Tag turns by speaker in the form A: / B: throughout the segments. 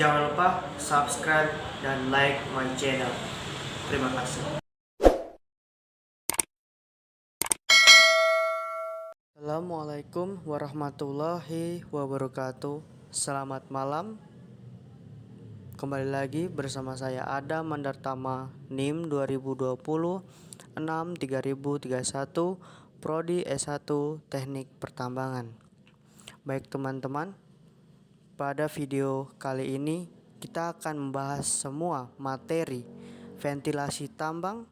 A: Jangan lupa subscribe dan like my channel. Terima kasih. Assalamualaikum warahmatullahi wabarakatuh. Selamat malam. Kembali lagi bersama saya Adam Mandartama, NIM 2020 63031, Prodi S1 Teknik Pertambangan. Baik teman-teman, pada video kali ini kita akan membahas semua materi ventilasi tambang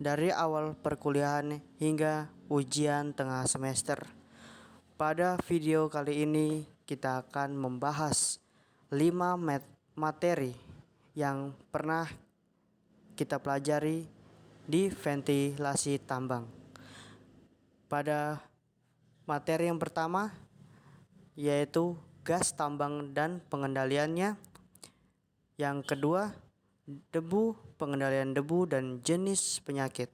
A: dari awal perkuliahan hingga ujian tengah semester. Pada video kali ini kita akan membahas 5 materi yang pernah kita pelajari di ventilasi tambang. Pada materi yang pertama yaitu gas tambang dan pengendaliannya. Yang kedua, debu, pengendalian debu dan jenis penyakit.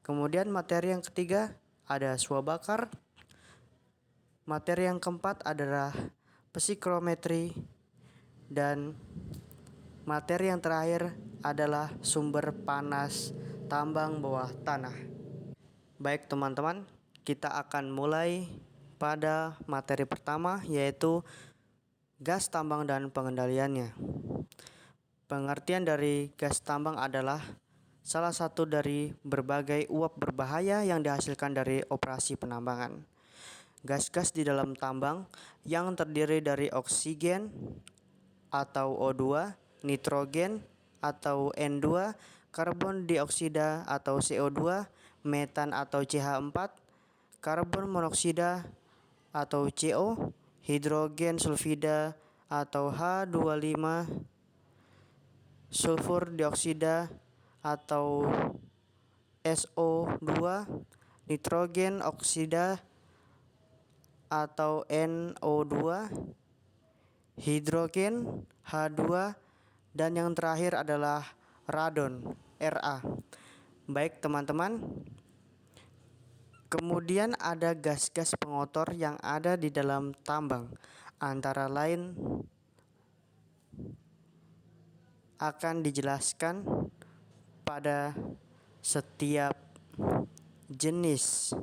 A: Kemudian materi yang ketiga ada swabakar. Materi yang keempat adalah psikrometri. Dan materi yang terakhir adalah sumber panas tambang bawah tanah. Baik teman-teman, kita akan mulai pada materi pertama yaitu gas tambang dan pengendaliannya. Pengertian dari gas tambang adalah salah satu dari berbagai uap berbahaya yang dihasilkan dari operasi penambangan. Gas-gas di dalam tambang yang terdiri dari oksigen atau O2, nitrogen atau N2, karbon dioksida atau CO2, metan atau CH4, karbon monoksida atau CO, hidrogen sulfida atau H25, sulfur dioksida atau SO2, nitrogen oksida atau NO2, hidrogen H2, dan yang terakhir adalah radon Ra. Baik teman-teman, kemudian ada gas-gas pengotor yang ada di dalam tambang, antara lain akan dijelaskan pada setiap jenis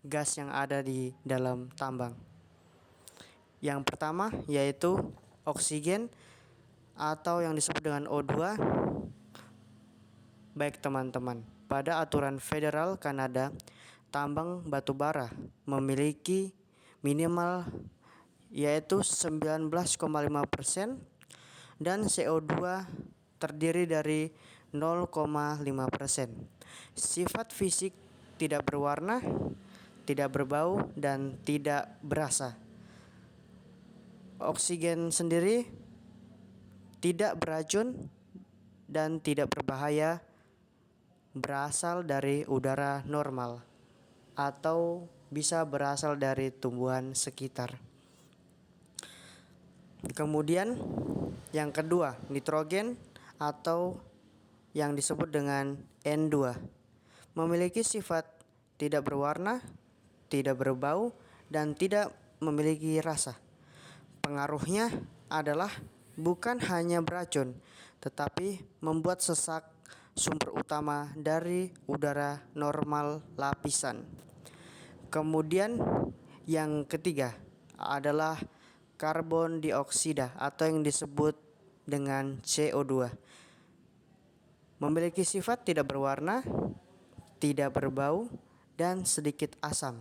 A: gas yang ada di dalam tambang. Yang pertama yaitu oksigen atau yang disebut dengan O2. Baik teman-teman, pada aturan federal Kanada, tambang batubara memiliki minimal yaitu 19,5% dan CO2 terdiri dari 0,5%. Sifat fisik tidak berwarna, tidak berbau, dan tidak berasa. Oksigen sendiri tidak beracun dan tidak berbahaya, berasal dari udara normal atau bisa berasal dari tumbuhan sekitar. Kemudian yang kedua, nitrogen atau yang disebut dengan N2 memiliki sifat tidak berwarna, tidak berbau, dan tidak memiliki rasa. Pengaruhnya adalah bukan hanya beracun, tetapi membuat sesak, sumber utama dari udara normal lapisan. Kemudian yang ketiga adalah karbon dioksida atau yang disebut dengan CO2. Memiliki sifat tidak berwarna, tidak berbau, dan sedikit asam.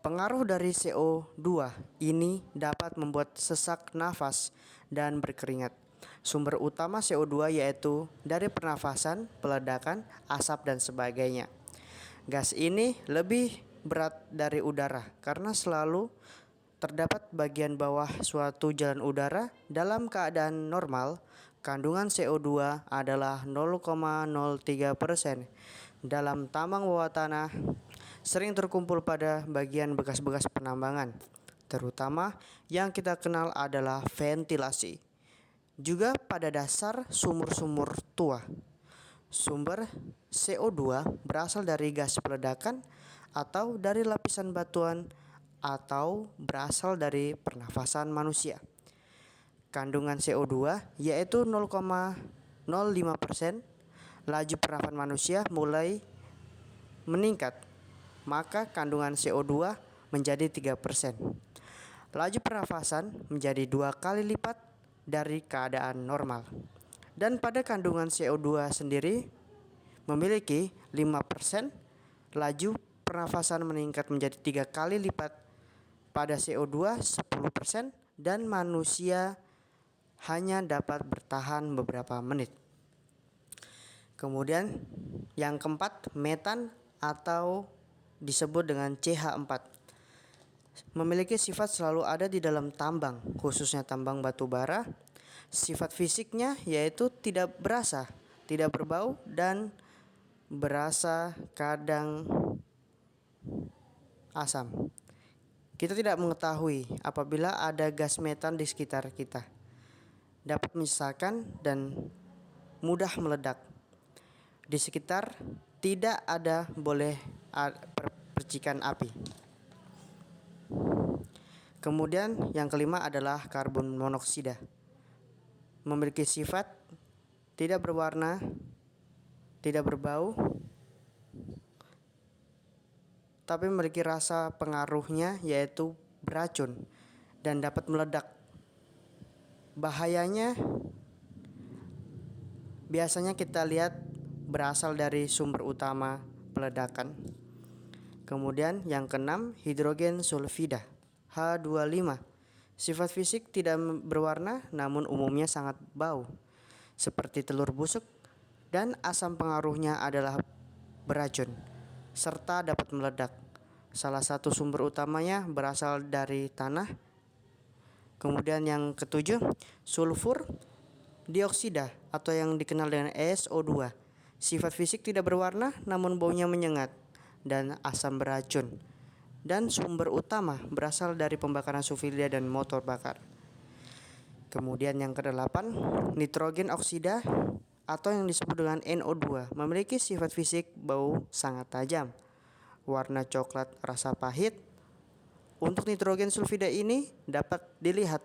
A: Pengaruh dari CO2 ini dapat membuat sesak nafas dan berkeringat. Sumber utama CO2 yaitu dari pernafasan, peledakan, asap, dan sebagainya. Gas ini lebih berat dari udara karena selalu terdapat bagian bawah suatu jalan udara. Dalam keadaan normal, kandungan CO2 adalah 0,03%. Dalam tambang bawah tanah sering terkumpul pada bagian bekas-bekas penambangan, terutama yang kita kenal adalah ventilasi. Juga pada dasar sumur-sumur tua. Sumber CO2 berasal dari gas peledakan atau dari lapisan batuan atau berasal dari pernafasan manusia. kandungan CO2 yaitu 0,05%, laju pernafasan manusia mulai meningkat, maka kandungan CO2 menjadi 3%. Laju pernafasan menjadi 2 kali lipat dari keadaan normal. Dan pada kandungan CO2 sendiri memiliki 5%, laju pernafasan meningkat menjadi 3 kali lipat pada CO2 10%, dan manusia hanya dapat bertahan beberapa menit. Kemudian yang keempat, metan atau disebut dengan CH4 memiliki sifat selalu ada di dalam tambang, khususnya tambang batu bara. Sifat fisiknya yaitu tidak berasa, tidak berbau, dan berasa kadang asam. Kita tidak mengetahui apabila ada gas metan di sekitar kita. Dapat menyesakan dan mudah meledak. Di sekitar tidak ada boleh percikan api. Kemudian yang kelima adalah karbon monoksida. Memiliki sifat tidak berwarna, tidak berbau, tapi memiliki rasa pengaruhnya yaitu beracun dan dapat meledak. Bahayanya biasanya kita lihat berasal dari sumber utama peledakan. Kemudian yang keenam, hidrogen sulfida H25. Sifat fisik tidak berwarna namun umumnya sangat bau seperti telur busuk, dan asam pengaruhnya adalah beracun serta dapat meledak. Salah satu sumber utamanya berasal dari tanah. Kemudian yang ketujuh, sulfur dioksida atau yang dikenal dengan SO2. Sifat fisik tidak berwarna namun baunya menyengat dan asam beracun. Dan sumber utama berasal dari pembakaran sulfida dan motor bakar. Kemudian yang kedelapan, nitrogen oksida atau yang disebut dengan NO2 memiliki sifat fisik bau sangat tajam, warna coklat rasa pahit. Untuk nitrogen sulfida ini dapat dilihat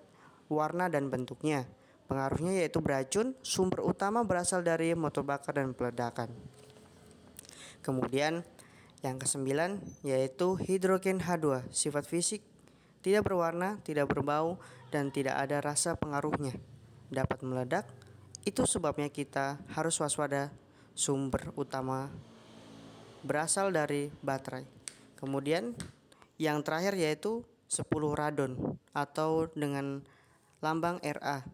A: warna dan bentuknya. Pengaruhnya yaitu beracun, sumber utama berasal dari motor bakar dan peledakan. Kemudian yang kesembilan yaitu hidrogen H2. Sifat fisik tidak berwarna, tidak berbau, dan tidak ada rasa pengaruhnya. Dapat meledak. Itu sebabnya kita harus waspada, sumber utama berasal dari baterai. Kemudian yang terakhir yaitu 10 radon atau dengan lambang Ra.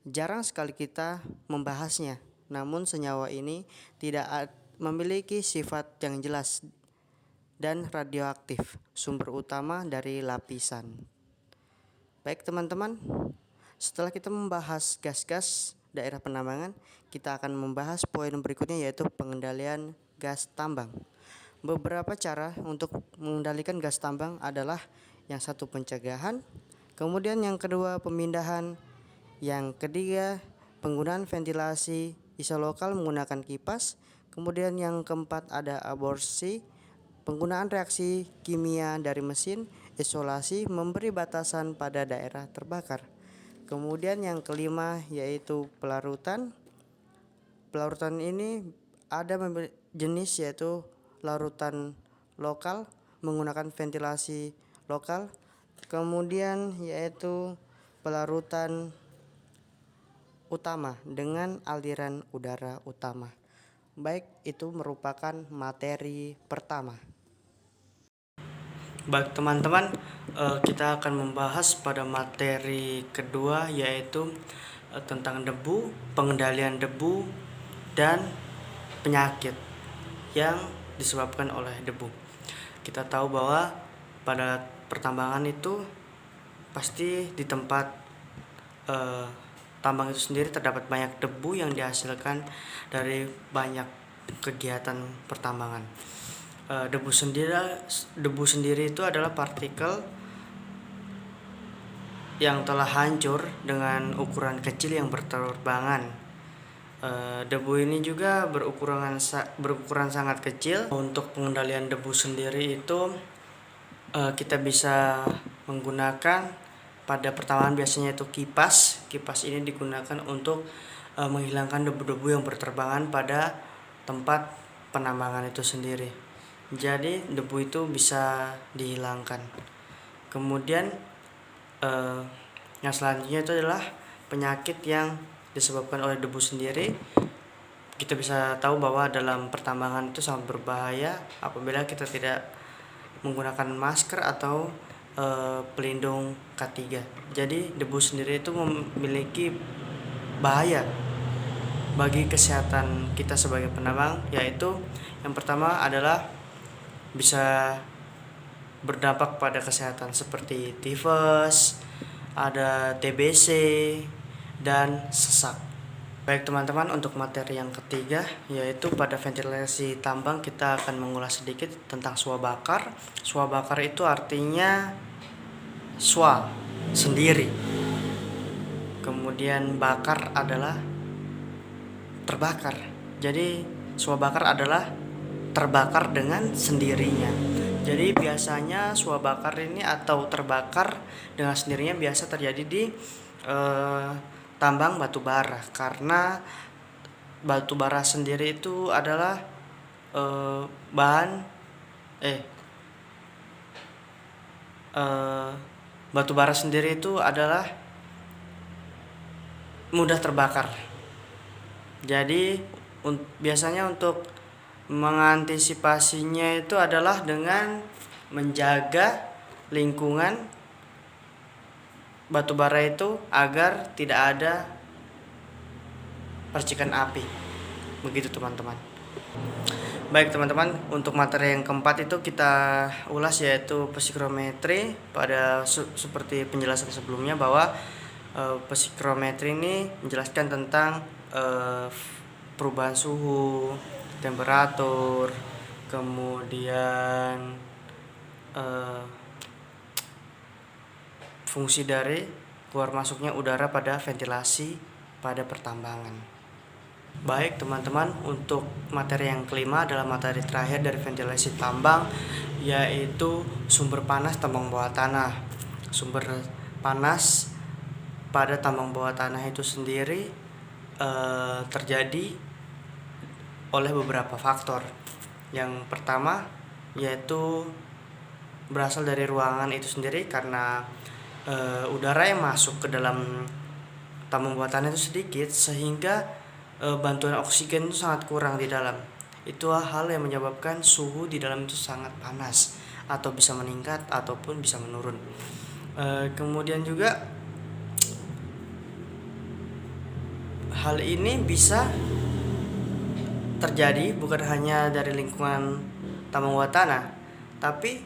A: Jarang sekali kita membahasnya, namun senyawa ini tidak memiliki sifat yang jelas dan radioaktif, sumber utama dari lapisan. Baik teman-teman, setelah kita membahas gas-gas daerah penambangan, kita akan membahas poin berikutnya yaitu pengendalian gas tambang. Beberapa cara untuk mengendalikan gas tambang adalah yang satu pencegahan, kemudian yang kedua pemindahan, yang ketiga penggunaan ventilasi isolokal menggunakan kipas, kemudian yang keempat ada aborsi, penggunaan reaksi kimia dari mesin, isolasi, memberi batasan pada daerah terbakar. Kemudian yang kelima yaitu pelarutan. Pelarutan ini ada jenis yaitu larutan lokal menggunakan ventilasi lokal. Kemudian yaitu pelarutan utama dengan aliran udara utama. Baik, itu merupakan materi pertama. Baik teman-teman, kita akan membahas pada materi kedua yaitu tentang debu, pengendalian debu, dan penyakit yang disebabkan oleh debu. Kita tahu bahwa pada pertambangan itu pasti di tempat tambang itu sendiri terdapat banyak debu yang dihasilkan dari banyak kegiatan pertambangan. Debu sendiri itu adalah partikel yang telah hancur dengan ukuran kecil yang berterbangan. Debu ini juga berukuran sangat kecil. Untuk pengendalian debu sendiri itu kita bisa menggunakan pada pertambangan biasanya itu kipas. Kipas ini digunakan untuk menghilangkan debu-debu yang berterbangan pada tempat penambangan itu sendiri. Jadi debu itu bisa dihilangkan. Kemudian yang selanjutnya itu adalah penyakit yang disebabkan oleh debu sendiri. Kita bisa tahu bahwa dalam pertambangan itu sangat berbahaya apabila kita tidak menggunakan masker atau pelindung K3. Jadi debu sendiri itu memiliki bahaya bagi kesehatan kita sebagai penambang, yaitu yang pertama adalah bisa berdampak pada kesehatan seperti tifus, ada TBC, dan sesak. Baik teman-teman, untuk materi yang ketiga yaitu pada ventilasi tambang kita akan mengulas sedikit tentang suah bakar. Suah bakar itu artinya suah sendiri. Kemudian bakar adalah terbakar. Jadi suah bakar adalah terbakar dengan sendirinya. Jadi biasanya suah bakar ini atau terbakar dengan sendirinya biasa terjadi di tambang batu bara, karena batu bara sendiri itu adalah batu bara sendiri itu adalah mudah terbakar. Jadi biasanya untuk mengantisipasinya itu adalah dengan menjaga lingkungan batu bara itu agar tidak ada percikan api. Begitu teman-teman. Baik teman-teman, untuk materi yang keempat itu kita ulas yaitu psikrometri. Pada seperti penjelasan sebelumnya bahwa psikrometri ini menjelaskan tentang perubahan suhu, temperatur, kemudian fungsi dari keluar masuknya udara pada ventilasi pada pertambangan. Baik teman-teman, untuk materi yang kelima adalah materi terakhir dari ventilasi tambang, yaitu sumber panas tambang bawah tanah. Sumber panas pada tambang bawah tanah itu sendiri terjadi oleh beberapa faktor. Yang pertama yaitu berasal dari ruangan itu sendiri, karena udara yang masuk ke dalam tambang bawah tanah itu sedikit, sehingga bantuan oksigen itu sangat kurang di dalam. Itu hal yang menyebabkan suhu di dalam itu sangat panas, atau bisa meningkat ataupun bisa menurun. Kemudian juga hal ini bisa terjadi bukan hanya dari lingkungan tambang bawah tanah, tapi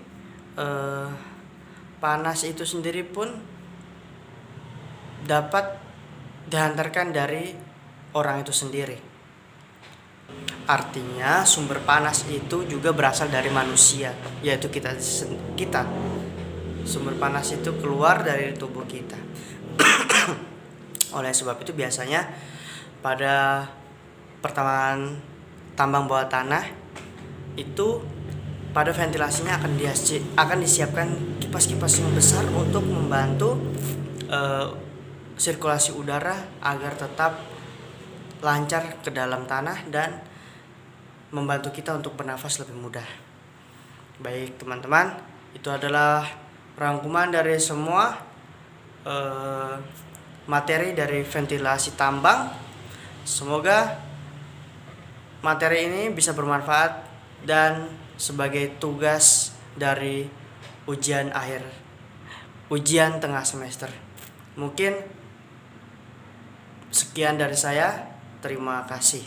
A: panas itu sendiri pun dapat dihantarkan dari orang itu sendiri. Artinya sumber panas itu juga berasal dari manusia, yaitu kita. Sumber panas itu keluar dari tubuh kita. Oleh sebab itu biasanya pada pertambangan tambang bawah tanah itu pada ventilasinya akan disiapkan kipas-kipas yang besar untuk membantu sirkulasi udara agar tetap lancar ke dalam tanah dan membantu kita untuk bernafas lebih mudah. Baik teman-teman, itu adalah rangkuman dari semua materi dari ventilasi tambang. Semoga materi ini bisa bermanfaat dan sebagai tugas dari ujian tengah semester. Mungkin sekian dari saya. Terima kasih.